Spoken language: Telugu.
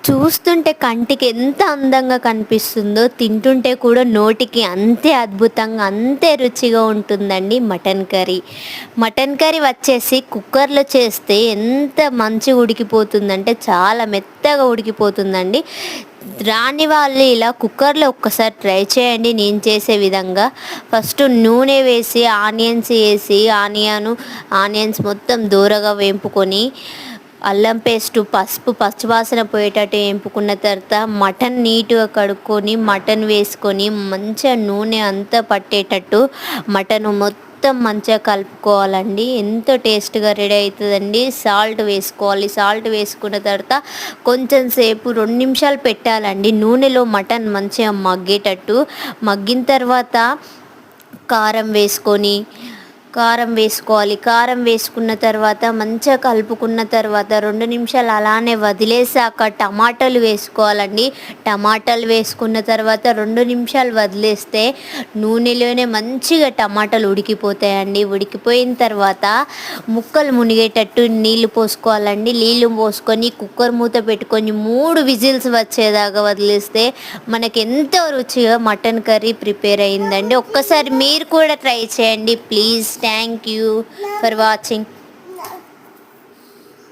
చూస్తుంటే కంటికి ఎంత అందంగా కనిపిస్తుందో, తింటుంటే కూడా నోటికి అంతే అద్భుతంగా, అంతే రుచిగా ఉంటుందండి మటన్ కర్రీ. మటన్ కర్రీ వచ్చేసి కుక్కర్లో చేస్తే ఎంత మంచిగా ఉడికిపోతుందంటే చాలా మెత్తగా ఉడికిపోతుందండి. రాని వాళ్ళు ఇలా కుక్కర్లో ఒక్కసారి ట్రై చేయండి నేను చేసే విధంగా. ఫస్ట్ నూనె వేసి ఆనియన్స్ మొత్తం దూరగా వేంపుకొని, అల్లం పేస్టు, పసుపు, పచ్చివాసన పోయేటట్టు వేంపుకున్న తర్వాత మటన్ నీట్గా కడుక్కొని మటన్ వేసుకొని మంచిగా నూనె అంతా పట్టేటట్టు మటన్ మొత్తం మంచిగా కలుపుకోవాలండి. ఎంతో టేస్ట్గా రెడీ అవుతుందండి. సాల్ట్ వేసుకోవాలి. సాల్ట్ వేసుకున్న తర్వాత కొంచెం సేపు 2 నిమిషాలు పెట్టాలండి నూనెలో మటన్ మంచిగా మగ్గేటట్టు. మగ్గిన తర్వాత కారం వేసుకోవాలి. కారం వేసుకున్న తర్వాత మంచిగా కలుపుకున్న తర్వాత 2 నిమిషాలు అలానే వదిలేసాక టమాటాలు వేసుకోవాలండి. టమాటాలు వేసుకున్న తర్వాత 2 నిమిషాలు వదిలేస్తే నూనెలోనే మంచిగా టమాటాలు ఉడికిపోతాయండి. ఉడికిపోయిన తర్వాత ముక్కలు మునిగేటట్టు నీళ్లు పోసుకోవాలండి. నీళ్లు పోసుకొని కుక్కర్ మూత పెట్టుకొని 3 విజిల్స్ వచ్చేదాకా వదిలేస్తే మనకి ఎంతో రుచిగా మటన్ కర్రీ ప్రిపేర్ అయిందండి. ఒక్కసారి మీరు కూడా ట్రై చేయండి please. Thank you for watching.